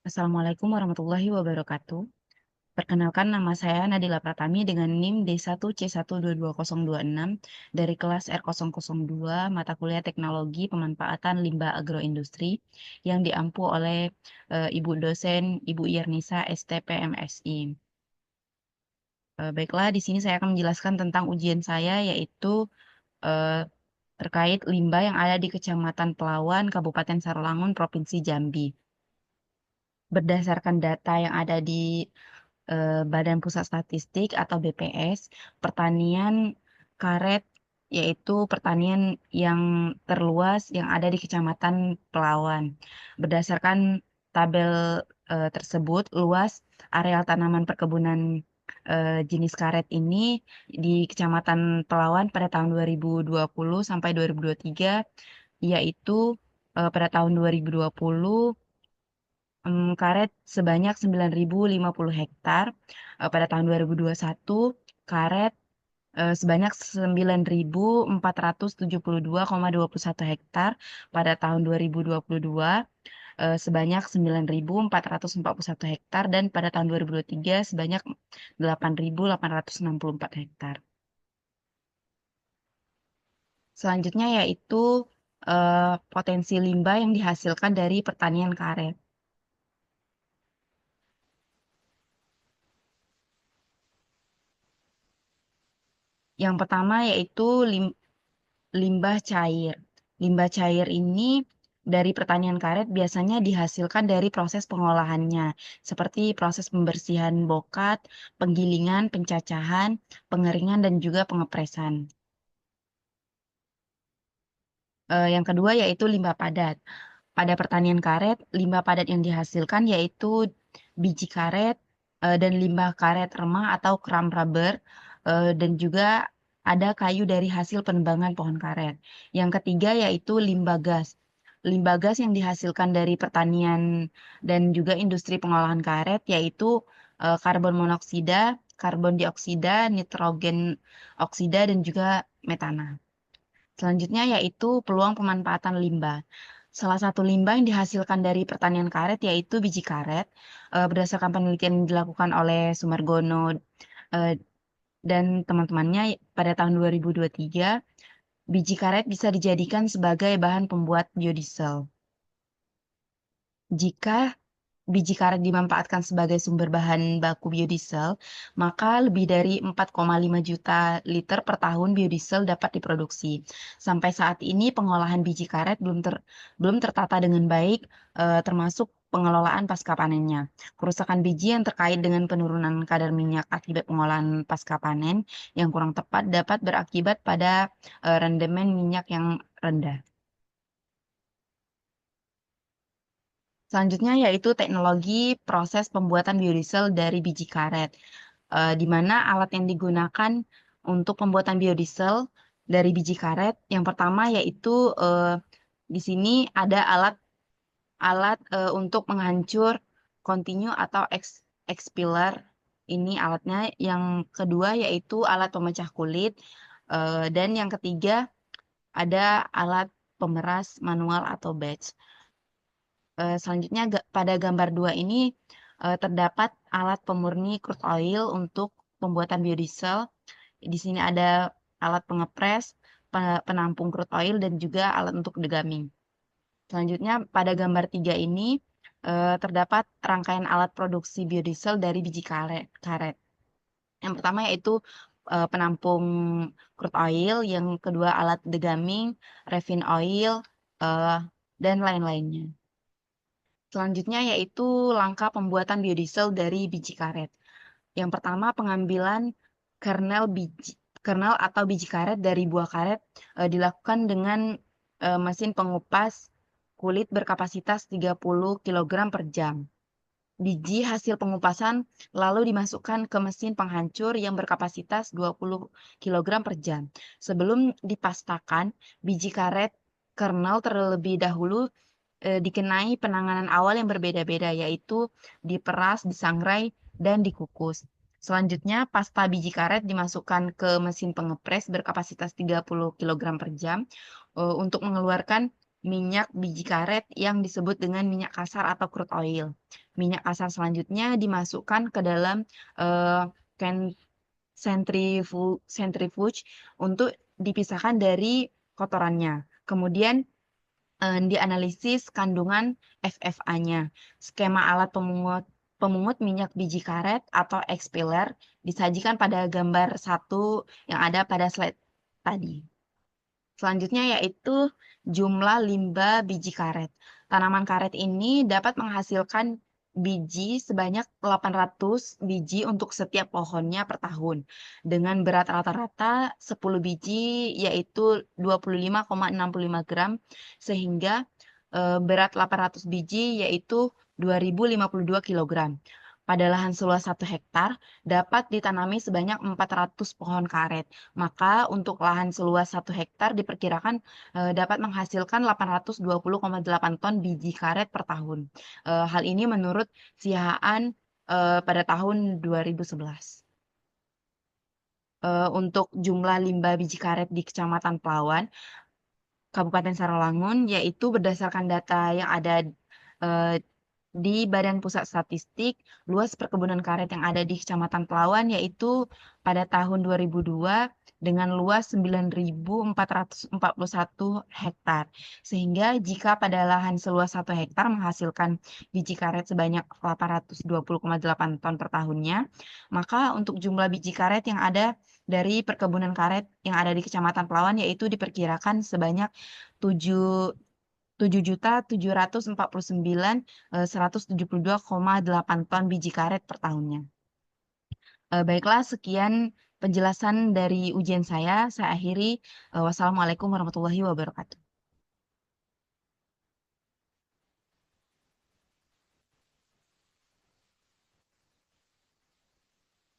Assalamualaikum warahmatullahi wabarakatuh. Perkenalkan nama saya Nadila Pratami dengan NIM D1C1220226 dari kelas R002 mata kuliah Teknologi Pemanfaatan Limbah Agroindustri yang diampu oleh Ibu dosen Ibu Yernisa STP MSI. Baiklah, di sini saya akan menjelaskan tentang ujian saya yaitu eh, terkait limbah yang ada di Kecamatan Pelawan, Kabupaten Sarolangun, Provinsi Jambi. Berdasarkan data yang ada di Badan Pusat Statistik atau BPS, pertanian karet yaitu pertanian yang terluas yang ada di Kecamatan Pelawan. Berdasarkan tabel tersebut, luas areal tanaman perkebunan jenis karet ini di Kecamatan Pelawan pada tahun 2020 sampai 2023 yaitu pada tahun 2020 karet sebanyak 9.050 hektar. Pada tahun 2021, karet sebanyak 9.472,21 hektar. Pada tahun 2022, sebanyak 9.441 hektar. Dan pada tahun 2023, sebanyak 8.864 hektar. Selanjutnya yaitu potensi limbah yang dihasilkan dari pertanian karet. Yang pertama yaitu limbah cair. Limbah cair ini dari pertanian karet biasanya dihasilkan dari proses pengolahannya, seperti proses pembersihan bokat, penggilingan, pencacahan, pengeringan, dan juga pengepresan. Yang kedua yaitu limbah padat. Pada pertanian karet, limbah padat yang dihasilkan yaitu biji karet dan limbah karet remah atau kram rubber, dan juga ada kayu dari hasil penebangan pohon karet. Yang ketiga yaitu limbah gas. Limbah gas yang dihasilkan dari pertanian dan juga industri pengolahan karet yaitu karbon monoksida, karbon dioksida, nitrogen oksida, dan juga metana. Selanjutnya yaitu peluang pemanfaatan limbah. Salah satu limbah yang dihasilkan dari pertanian karet yaitu biji karet. Berdasarkan penelitian yang dilakukan oleh Sumargono eh, dan teman-temannya pada tahun 2023, biji karet bisa dijadikan sebagai bahan pembuat biodiesel. Jika biji karet dimanfaatkan sebagai sumber bahan baku biodiesel, maka lebih dari 4,5 juta liter per tahun biodiesel dapat diproduksi. Sampai saat ini pengolahan biji karet belum tertata dengan baik, termasuk pengelolaan pasca panennya. Kerusakan biji yang terkait dengan penurunan kadar minyak akibat pengolahan pasca panen yang kurang tepat dapat berakibat pada rendemen minyak yang rendah. Selanjutnya yaitu teknologi proses pembuatan biodiesel dari biji karet, di mana alat yang digunakan untuk pembuatan biodiesel dari biji karet, yang pertama yaitu di sini ada alat untuk menghancur kontinu atau expeller. Ini alatnya. Yang kedua yaitu alat pemecah kulit, dan yang ketiga ada alat pemeras manual atau batch. Selanjutnya pada gambar 2 ini terdapat alat pemurni crude oil untuk pembuatan biodiesel. Di sini ada alat pengepres, penampung crude oil, dan juga alat untuk degamming. Selanjutnya pada gambar 3 ini terdapat rangkaian alat produksi biodiesel dari biji karet. Yang pertama yaitu penampung crude oil, yang kedua alat degamming, refine oil, eh, dan lain-lainnya. Selanjutnya yaitu langkah pembuatan biodiesel dari biji karet. Yang pertama, pengambilan kernel atau biji karet dari buah karet dilakukan dengan mesin pengupas kulit berkapasitas 30 kg per jam. Biji hasil pengupasan lalu dimasukkan ke mesin penghancur yang berkapasitas 20 kg per jam. Sebelum dipastakan, biji karet kernel terlebih dahulu dikenai penanganan awal yang berbeda-beda, yaitu diperas, disangrai, dan dikukus. Selanjutnya, pasta biji karet dimasukkan ke mesin pengepres berkapasitas 30 kg per jam untuk mengeluarkan minyak biji karet yang disebut dengan minyak kasar atau crude oil. Minyak kasar selanjutnya dimasukkan ke dalam, eee, can centrifuge untuk dipisahkan dari kotorannya. Kemudian, dianalisis kandungan FFA-nya. Skema alat pemungut minyak biji karet atau expeller disajikan pada gambar 1 yang ada pada slide tadi. Selanjutnya yaitu jumlah limbah biji karet. Tanaman karet ini dapat menghasilkan biji sebanyak 800 biji untuk setiap pohonnya per tahun, dengan berat rata-rata 10 biji yaitu 25,65 gram, sehingga berat 800 biji yaitu 2.052 kilogram. Pada lahan seluas 1 hektar dapat ditanami sebanyak 400 pohon karet. Maka untuk lahan seluas 1 hektar diperkirakan, dapat menghasilkan 820,8 ton biji karet per tahun. Hal ini menurut Siahaan, pada tahun 2011. Untuk jumlah limbah biji karet di Kecamatan Pelawan, Kabupaten Sarawangun, yaitu berdasarkan data yang ada, eee, di Badan Pusat Statistik, luas perkebunan karet yang ada di Kecamatan Pelawan yaitu pada tahun 2002 dengan luas 9.441 hektar. Sehingga jika pada lahan seluas 1 hektar menghasilkan biji karet sebanyak 820,8 ton per tahunnya, maka untuk jumlah biji karet yang ada dari perkebunan karet yang ada di Kecamatan Pelawan yaitu diperkirakan sebanyak 7.774.172,8 ton biji karet per tahunnya. Baiklah, sekian penjelasan dari ujian saya akhiri, wassalamualaikum warahmatullahi wabarakatuh.